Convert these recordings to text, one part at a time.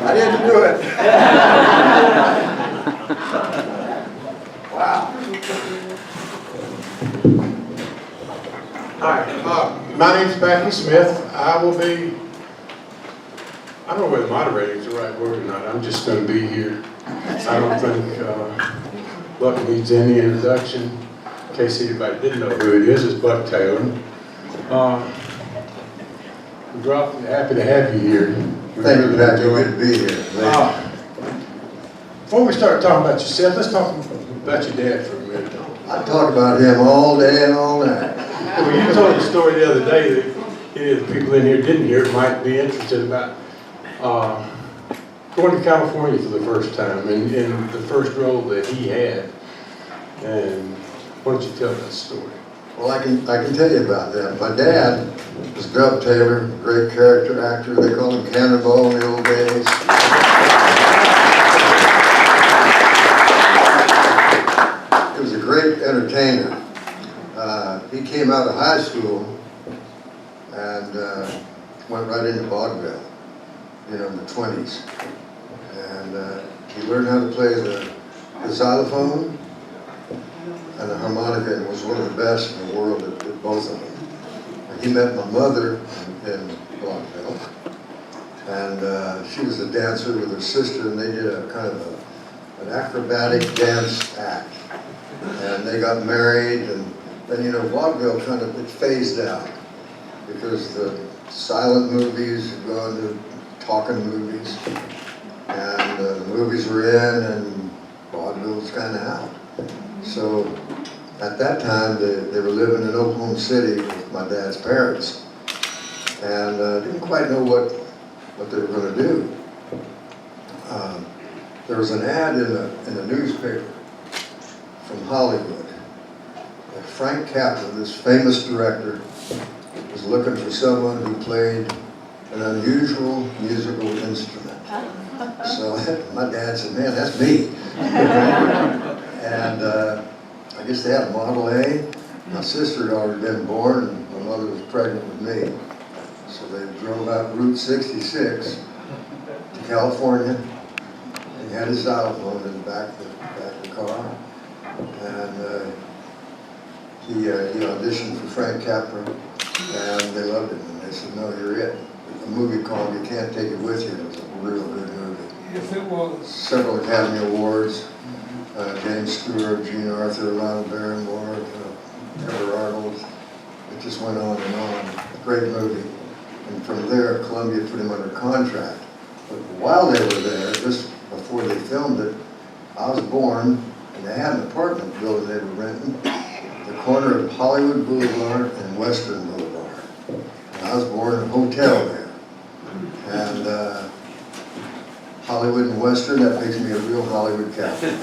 I didn't do it. Wow. Hi, my name's Becky Smith. I will be, I don't know whether moderating is the right word or not. I'm just going to be here. I don't think Locke needs any introduction. In case anybody didn't know who it is, it's Buck Taylor. We're happy to have you here. Thank you, Becky. Good to be here. Before we start talking about yourself, let's talk about your dad for a minute. I talk about him all day and all night. Well, you told the story the other day that any of the people in here didn't hear it might be interested about going to California for the first time and in the first role that he had. And why don't you tell that story? Well, I can tell you about that. My dad was Dub Taylor, great character actor. They called him Cannonball in the old days. He was a great entertainer. He came out of high school and went right into vaudeville, you know, in the 20s. And he learned how to play the xylophone and the harmonica, and was one of the best in the world at both of them. And he met my mother in vaudeville, and she was a dancer with her sister, and they did a kind of an acrobatic dance act. And they got married, and then, you know, vaudeville kind of, it phased out because the silent movies had gone to talking movies, and the movies were in, and vaudeville was kind of out. So at that time, they were living in Oklahoma City with my dad's parents, and didn't quite know what they were going to do. There was an ad in the newspaper from Hollywood. And Frank Capra, this famous director, was looking for someone who played an unusual musical instrument. So my dad said, "Man, that's me." And I guess they had a Model A. My sister had already been born, and my mother was pregnant with me. So they drove out Route 66 to California. He had his xylophone in the back of the car. And he auditioned for Frank Capra, and they loved him. And they said, "No, you're it." A movie called You Can't Take It With You. It was a real good movie. Yes, it was. Several Academy Awards. James Stewart, Gene Arthur, Ronald Barrymore, Edward Arnold. It just went on and on. Great movie. And from there, Columbia put him under contract. But while they were there, just before they filmed it, I was born, and they had an apartment building they were renting at the corner of Hollywood Boulevard and Western Boulevard. And I was born in a hotel there. And Hollywood and Western, that makes me a real Hollywood Catholic.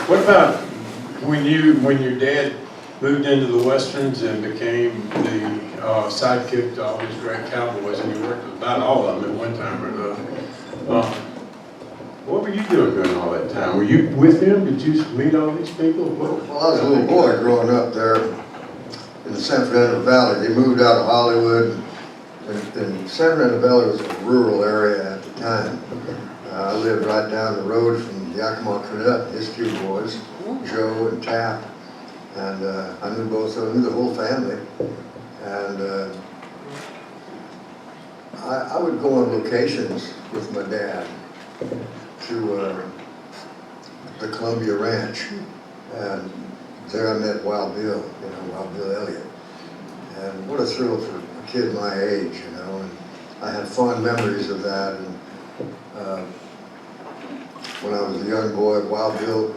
What about when your dad moved into the Westerns and became the sidekick to all these great cowboys, and you worked with about all of them at one time or another? What were you doing during all that time? Were you with him? Did you meet all these people? Well, I was a little boy growing up there in the San Fernando Valley. They moved out of Hollywood, and San Fernando Valley was a rural area at the time. I lived right down the road from Yakima Cadet, his two boys, Joe and Tap, and I knew both of them, knew the whole family. And I would go on locations with my dad to the Columbia Ranch, and there I met Wild Bill, you know, Wild Bill Elliott. And what a thrill for a kid my age, you know, and I have fond memories of that. And when I was a young boy, Wild Bill,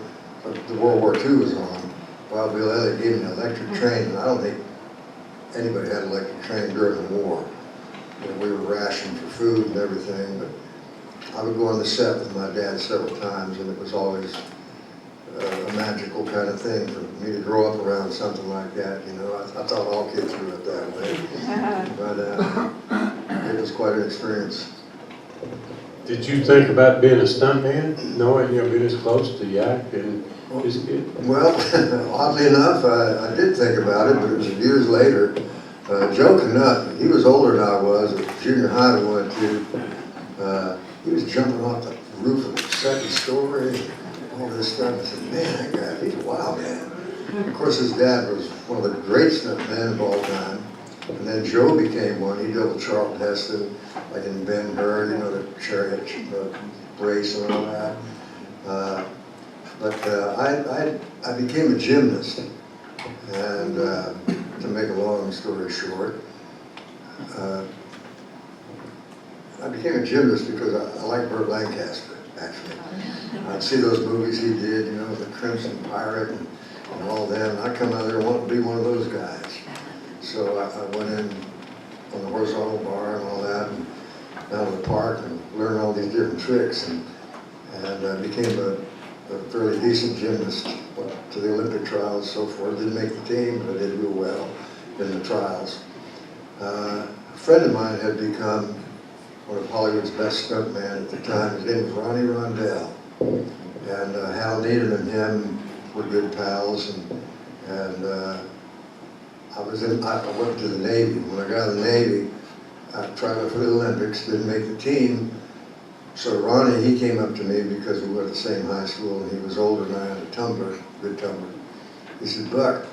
the World War II was on, Wild Bill Elliott gave me an electric train, and I don't think anybody had an electric train during the war. You know, we were rationed for food and everything, but I would go on the set with my dad several times, and it was always a magical kind of thing for me to grow up around something like that. You know, I thought all kids grew up that way, but it was quite an experience. Did you think about being a stuntman, knowing you'll be this close to Yak and Is it good? Well, oddly enough, I did think about it, but it was years later. Joe Canuck, he was older than I was, at junior high we went to. He was jumping off the roof of the second story, all this stuff. I said, man, that guy, he's a wild man. Of course, his dad was one of the great stuntmen of all time. And then Joe became one. He doubled Charlton Heston, like in Ben-Hur, you know, the chariot race and all that. I became a gymnast. And to make a long story short, I became a gymnast because I like Burt Lancaster, actually. I'd see those movies he did, you know, The Crimson Pirate and all that, and I come out there wanting to be one of those guys. So I went in on the horizontal bar and all that, and down to the park and learned all these different tricks, and became a fairly decent gymnast. Went to the Olympic trials and so forth. Didn't make the team, but I did real well in the trials. A friend of mine had become one of Hollywood's best stuntmen at the time. His name was Ronnie Rondell. And Hal Needham and him were good pals. And I went to the Navy. When I got out of the Navy, I tried out for the Olympics, didn't make the team. So Ronnie, he came up to me because we went to the same high school, and he was older than I, had a tumbler, good tumbler. He said, Buck,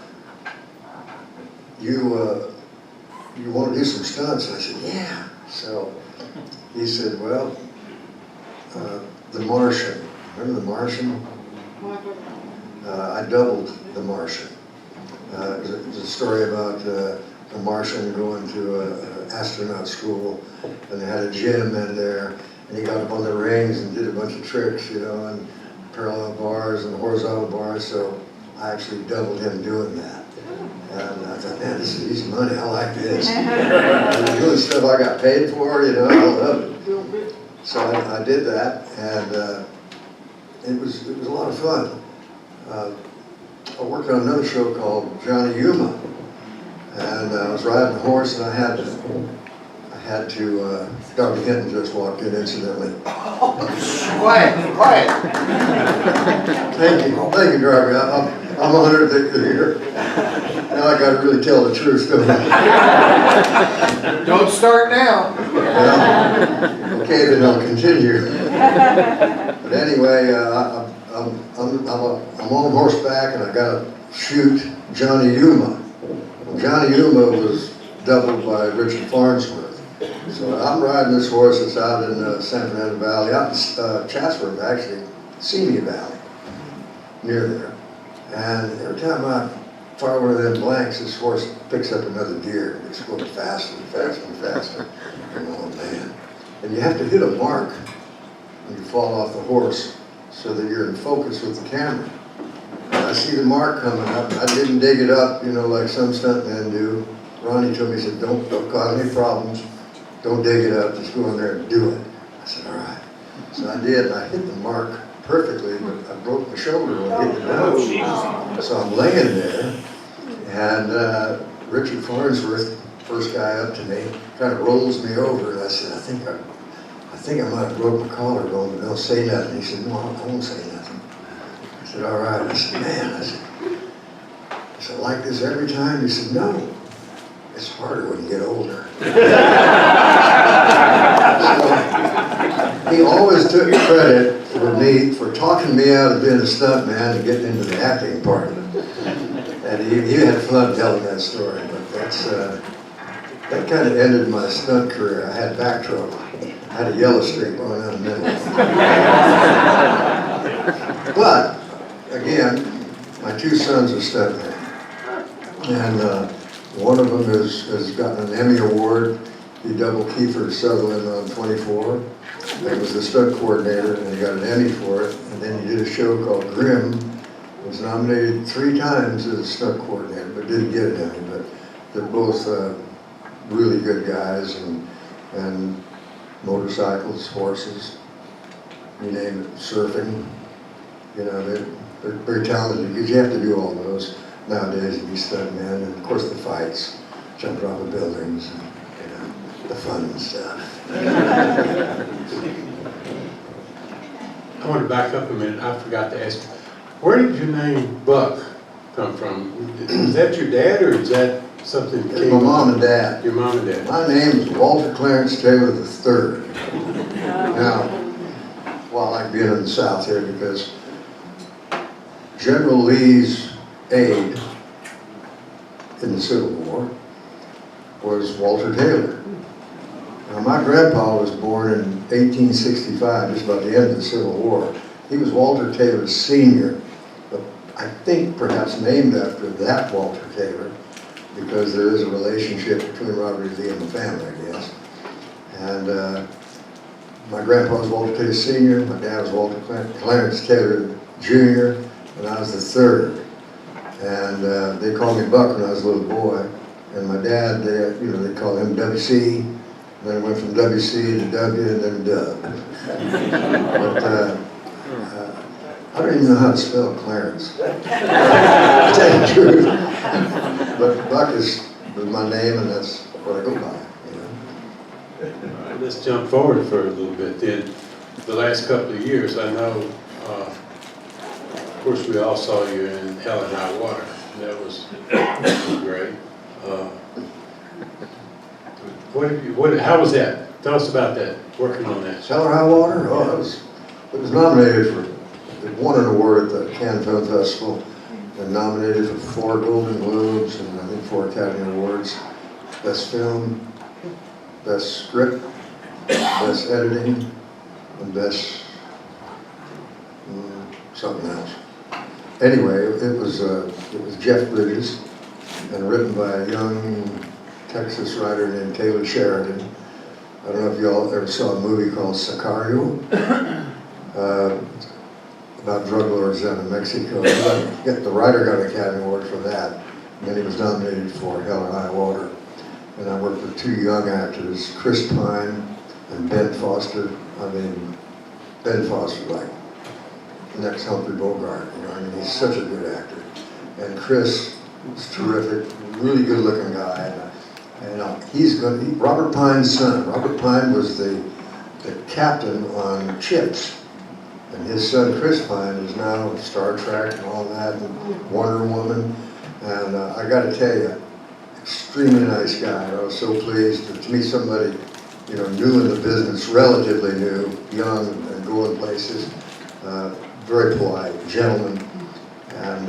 you want to do some stunts? And I said, yeah. So he said, well, The Martian. Remember The Martian? I doubled The Martian. It was a story about a Martian going to an astronaut school, and they had a gym in there, and he got up on the rings and did a bunch of tricks, you know, and parallel bars and horizontal bars, so I actually doubled him doing that. And I thought, man, this is easy money, I like this. And doing stuff I got paid for, you know, I love it. So I did that, and it was a lot of fun. I worked on another show called Johnny Yuma, and I was riding a horse, and I had to Dr. Hinton just walked in incidentally. Quiet. Thank you, driver. I'm honored that you're here. Now I got to really tell the truth, don't I? Don't start now. Well, okay, then I'll continue. But anyway, I'm on horseback, and I got to shoot Johnny Yuma. Well, Johnny Yuma was doubled by Richard Farnsworth. So I'm riding this horse that's out in San Fernando Valley, out in Chatsworth, actually, Senior Valley, near there. And every time I fire one of them blanks, this horse picks up another deer. It's going faster and faster and faster. Oh, man. And you have to hit a mark when you fall off the horse so that you're in focus with the camera. And I see the mark coming up. I didn't dig it up, you know, like some stuntmen do. Ronnie told me, he said, don't cause any problems. Don't dig it up, just go in there and do it. I said, all right. So I did, and I hit the mark perfectly, but I broke my shoulder when I hit the nose. So I'm laying there, and Richard Farnsworth, first guy up to me, kind of rolls me over, and I said, I think I might have broke my collarbone, but don't say nothing. He said, no, I won't say nothing. I said, all right. I said, man, I said, like this every time? He said, no. It's harder when you get older. So, he always took credit for me, for talking me out of being a stuntman and getting into the acting part of it. And he had fun telling that story, but that kind of ended my stunt career. I had back trouble. I had a yellow streak going down the middle. But, again, my two sons are stuntmen. And one of them has gotten an Emmy Award. He doubled Kiefer Sutherland on 24. He was the stunt coordinator, and he got an Emmy for it. And then he did a show called Grimm. He was nominated 3 times as a stunt coordinator, but didn't get an Emmy. But they're both really good guys, and motorcycles, horses, you name it, surfing. You know, they're very talented because you have to do all those nowadays to be stuntmen, and of course the fights, jumping off the buildings, and, you know, the fun and stuff. I want to back up a minute. I forgot to ask, Where did your name Buck come from? Is that your dad, or is that something that It's came my mom and dad. Your mom and dad? My name is Walter Clarence Taylor III. Now, well, I like being in the South here because General Lee's aide in the Civil War was Walter Taylor. Now, my grandpa was born in 1865, just about the end of the Civil War. He was Walter Taylor Sr., but I think perhaps named after that Walter Taylor, because there is a relationship between Robert Lee and the family, I guess. And my grandpa was Walter Taylor Sr., my dad was Walter Clarence Taylor Jr., and I was the third. And they called me Buck when I was a little boy. And my dad, they called him WC. And then it went from WC to W and then Dub. But I don't even know how to spell Clarence. To tell you the truth. But Buck was my name, and that's what I go by. All right, let's jump forward for a little bit then. The last couple of years, I know, of course, we all saw you in Hell and High Water. That was great. How was that? Tell us about that, working on that. Hell or High Water? Oh, it was nominated for, it won an award at the Cannes Film Festival, and nominated for 4 Golden Globes and I think 4 Academy Awards. Best film, best script, best editing, and best something else. Anyway, it was Jeff Bridges, and written by a young Texas writer named Taylor Sheridan. I don't know if y'all ever saw a movie called Sicario, about drug lords down in Mexico. The writer got an Academy Award for that, and then he was nominated for Hell or High Water. And I worked with 2 young actors, Chris Pine and Ben Foster. I mean, Ben Foster, like the next Humphrey Bogart, he's such a good actor. And Chris was terrific, really good looking guy. And Robert Pine's son. Robert Pine was the captain on Chips. And his son, Chris Pine, is now Star Trek and all that, and Wonder Woman. And I got to tell you, extremely nice guy. I was so pleased to meet somebody, new in the business, relatively new, young, and going places. Very polite, gentleman. And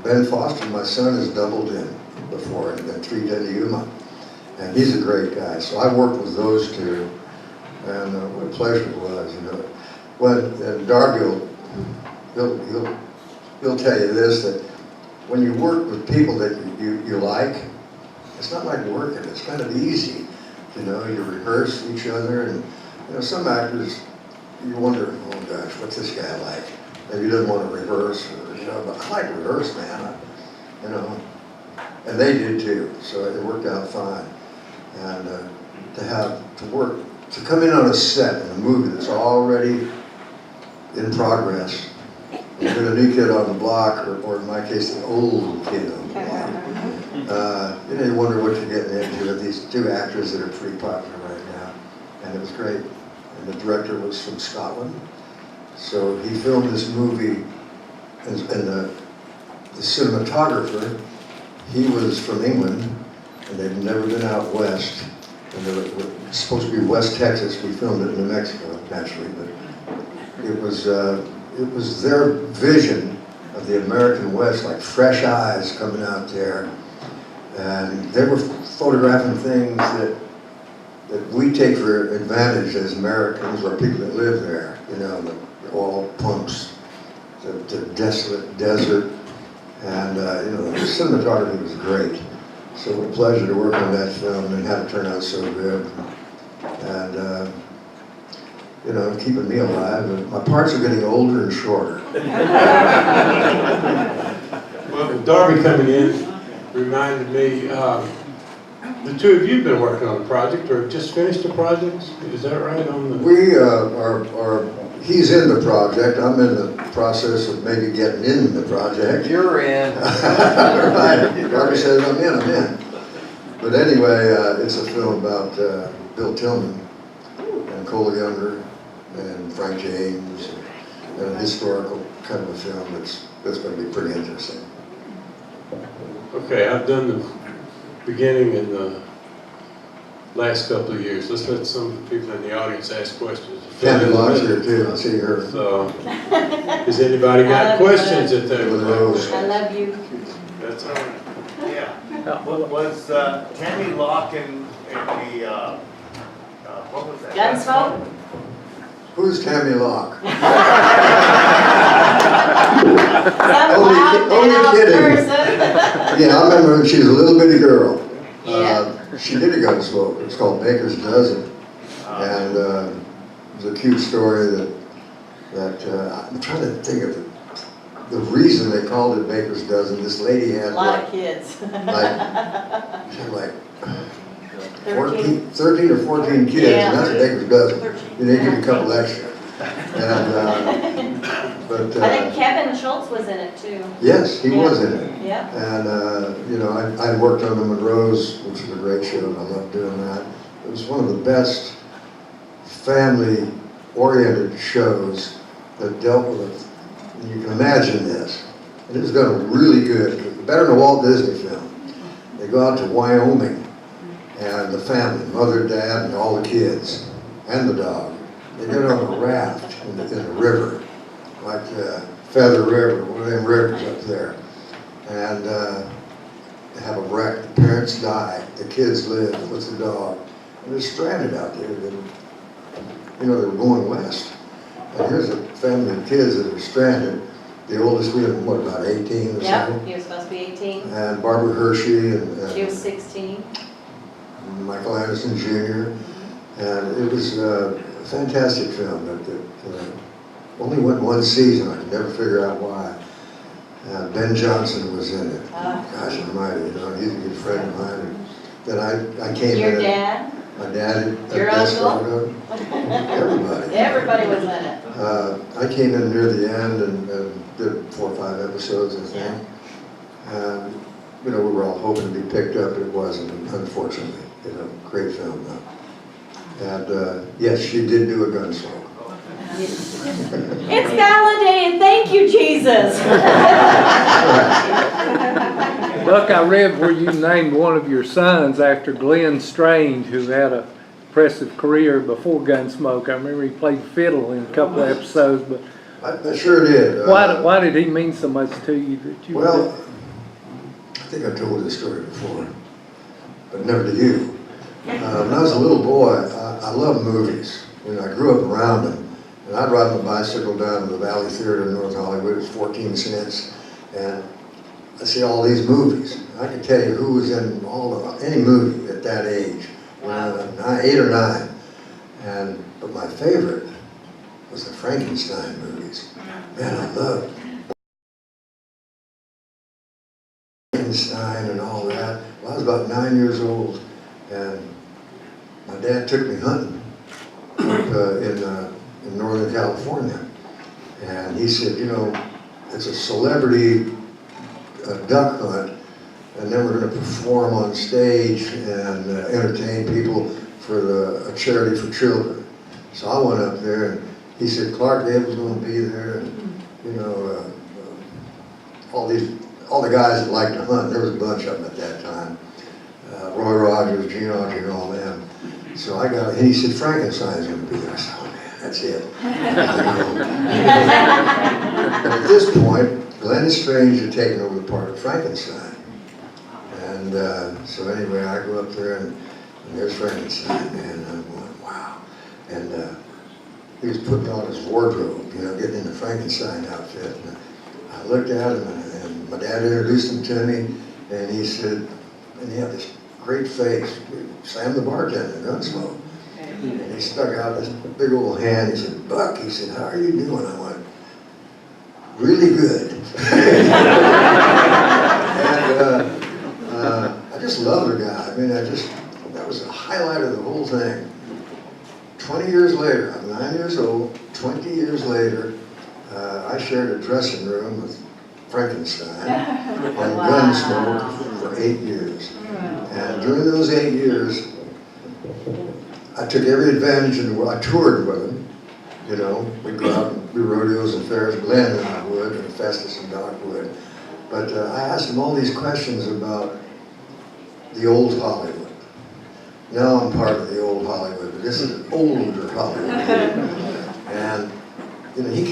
Ben Foster, my son, has doubled in before and been 3 to Yuma. And he's a great guy. So I worked with those 2, and what a pleasure it was, And Dargill, he'll tell you this, that when you work with people that you like, it's not like working, it's kind of easy. You rehearse each other, and some actors, you wonder, oh gosh, what's this guy like? Maybe he doesn't want to rehearse, but I like to rehearse, man, and they did too, so it worked out fine. And to come in on a set in a movie that's already in progress, with a new kid on the block, or in my case, the old kid on the block. You wonder what you're getting into with these 2 actors that are pretty popular right now. And it was great. And the director was from Scotland. So he filmed this movie, and the cinematographer, he was from England, and they'd never been out west. And they were supposed to be West Texas. We filmed it in New Mexico, naturally, but it was their vision of the American West, like fresh eyes coming out there. And they were photographing things that we take for advantage as Americans, or people that live there, the oil pumps, the desolate desert, and the cinematography was great. So it was a pleasure to work on that film and have it turn out so good. And keeping me alive. And my parts are getting older and shorter. Well, Darby coming in reminded me, the 2 of you have been working on a project, or just finished a project, is that right? We he's in the project, I'm in the process of maybe getting in the project. You're in. Right, Darby says I'm in. But anyway, it's a film about Bill Tillman and Cole Younger and Frank James and a historical kind of a film that's going to be pretty interesting. Okay, I've done the beginning and the last couple of years. Let's let some people in the audience ask questions. Tammy Locke's here too, I see her. So, has anybody got questions that they would like to I love you. That's all right. Yeah. Was Tammy Locke in the, what was that? Gunsmoke? Who's Tammy Locke? Some loud, only loud kidding. person. Yeah, I remember when she was a little bitty girl. Yeah. She did a Gunsmoke. It's called Baker's Dozen. And it was a cute story that I'm trying to think of the reason they called it Baker's Dozen. This lady had A lot of kids. she had like 13. 13 or 14 kids, Yeah. and that's a Baker's Dozen. 13. You need to give a couple extra. And, but, I think Kevin Schultz was in it too. yes, he was in it. Yeah. And, you know, I worked on the MONROES, which was a great show, and I loved doing that. It was one of the best family-oriented shows that dealt with, and you can imagine this, and it was done really good, better than a Walt Disney film. They go out to Wyoming, and the family, mother, dad, and all the kids, and the dog, they get on a raft in the river, like Feather River, one of them rivers up there. And they have a wreck, the parents die, the kids live with the dog. And they're stranded out there. You know, they're going west. And here's a family of kids that are stranded. The oldest being, what, about 18 or something? Yeah, he was supposed to be 18. And Barbara Hershey and She was 16. Michael Anderson Jr. And it was a fantastic film that only went one season. I could never figure out why. Ben Johnson was in it. Gosh almighty, you know, he's a good friend of mine. And then I came Your in. dad? My dad. Your uncle? Everybody. Everybody was in it. I came in near the end and did 4 or 5 episodes, I think. And, you know, we were all hoping to be picked up, but it wasn't, unfortunately. You know, great film, though. And, yes, she did do a Gunsmoke. It's Gala Day and thank you, Jesus. Buck, I read where you named one of your sons after Glenn Strange, who had a impressive career before Gunsmoke. I remember he played fiddle in a couple of episodes, but I sure did. why did he mean so much to you that you? Well, I think I've told this story before, but never to you. When I was a little boy, I loved movies. You know, I grew up around them. And I'd ride my bicycle down to the Valley Theater in North Hollywood. It was 14 cents. And I see all these movies. I can tell you who was in any movie at that age. Wow. 8 or 9. But my favorite was the Frankenstein movies. Man, I loved Frankenstein and all that. Well, I was about 9 years old, and my dad took me hunting up in Northern California. And he said, you know, it's a celebrity duck hunt, and then we're going to perform on stage and entertain people for a charity for children. So I went up there, and he said Clark Gable's going to be there, and you know, all the guys that like to hunt. There was a bunch of them at that time. Roy Rogers, Gene Autry, and all them. So I got, and he said Frankenstein's going to be there. I said, oh man, that's it. And at this point, Glenn Strange had taken over the part of Frankenstein. And so anyway, I go up there and there's Frankenstein, man, and I'm going, wow. And he was putting on his wardrobe, you know, getting in the Frankenstein outfit. And I looked at him, and my dad introduced him to me, and he said, and he had this great face. Sam the bartender, Gunsmoke. And he stuck out this big old hand. He said, Buck, he said, how are you doing? I went, really good. And I just love the guy. I mean, that was the highlight of the whole thing. 20 years later, I'm 9 years old, 20 years later, I shared a dressing room with Frankenstein and Gunsmoke for 8 years. And during those 8 years, I took every advantage in the world. I toured with him, you know. We'd go out and do rodeos and fairs. Glenn and I would, and Festus and Doc would. But I asked him all these questions about the old Hollywood. Now I'm part of the old Hollywood, but this is older Hollywood. And you know, he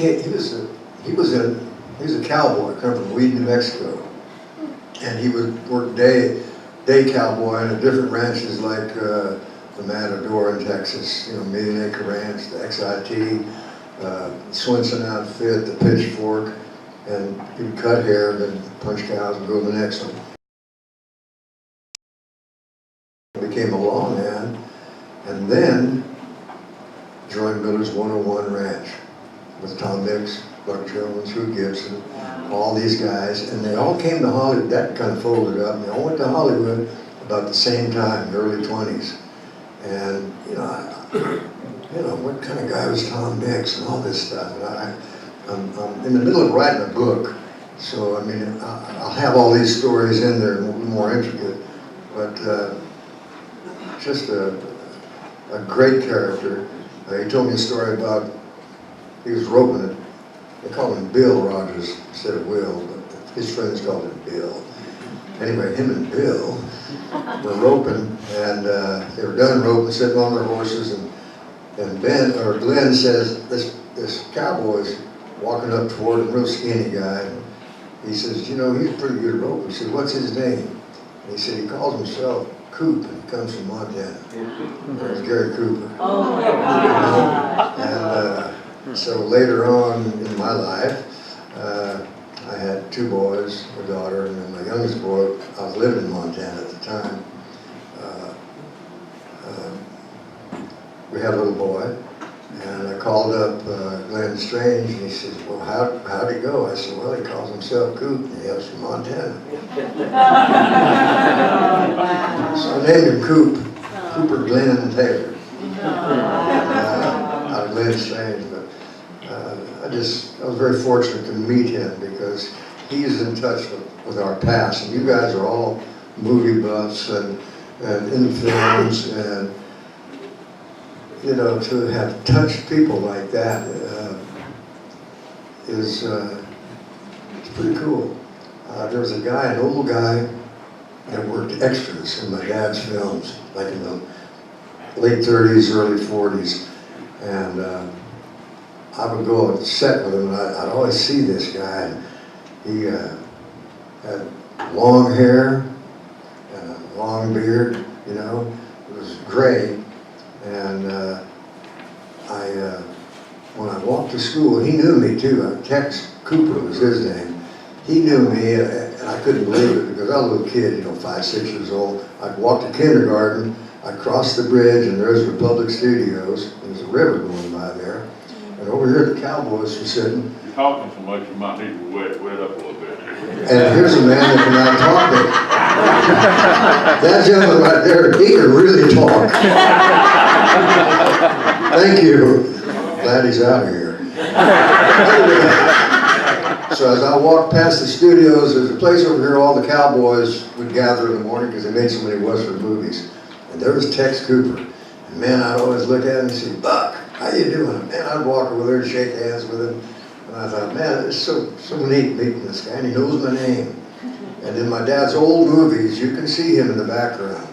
was a cowboy, come from Weed, New Mexico, and he would work day cowboy in different ranches like the Matador in Texas, you know, Million Acre Ranch, the XIT, Swenson Outfit, the Pitchfork, and he would cut hair, then punch cows and go to the next one. Became a lawman, and then joined Miller's 101 Ranch with Tom Mix, Buck Jones, Hugh Gibson, all these guys, and they all came to Hollywood. That kind of folded up, and they all went to Hollywood about the same time, the early 20s. And you know, what kind of guy was Tom Mix and all this stuff. And I'm in the middle of writing a book, so I mean, I'll have all these stories in there, more intricate, but just a great character. He told me a story about, he was roping it. They called him Bill Rogers instead of Will, but his friends called him Bill. Anyway, him and Bill were roping, and they were done roping, sitting on their horses, and Glenn says, this cowboy's walking up toward him, real skinny guy. He says, you know, he's pretty good roper. He said, what's his name? And he said, he calls himself Coop, and he comes from Montana. It was Gary Cooper. Oh my God. And so later on in my life, I had 2 boys, a daughter, and then my youngest boy, I was living in Montana at the time. We had a little boy, and I called up Glenn Strange, and he says, well, how'd he go? I said, well, he calls himself Coop, and he hails from Montana. So I named him Coop, Cooper Glenn Taylor, out of Glenn Strange. But I was very fortunate to meet him because he's in touch with our past, and you guys are all movie buffs and in films, and you know, to have touched people like that is it's pretty cool. There was a guy, an old guy, that worked extras in my dad's films, like in the late 30s, early 40s, and I would go on set with him, and I'd always see this guy. And he had long hair and a long beard, you know, it was gray. And when I walked to school, he knew me too. Tex Cooper was his name. He knew me, and I couldn't believe it because I was a little kid, you know, 5, 6 years old. I'd walk to kindergarten, I'd cross the bridge, and there's Republic Studios. There's a river going by there. And over here, the Cowboys were sitting. You're talking so much, you might need to wet up a little bit. And here's a man that cannot talk. That gentleman right there, he can really talk. Thank you. Glad he's out of here. So as I walked past the studios, there's a place over here all the cowboys would gather in the morning because they made so many Western movies. And there was Tex Cooper. And man, I'd always look at him and say, Buck, how you doing? And man, I'd walk over there and shake hands with him. And I thought, man, it's so neat meeting this guy, and he knows my name. And in my dad's old movies, you can see him in the background.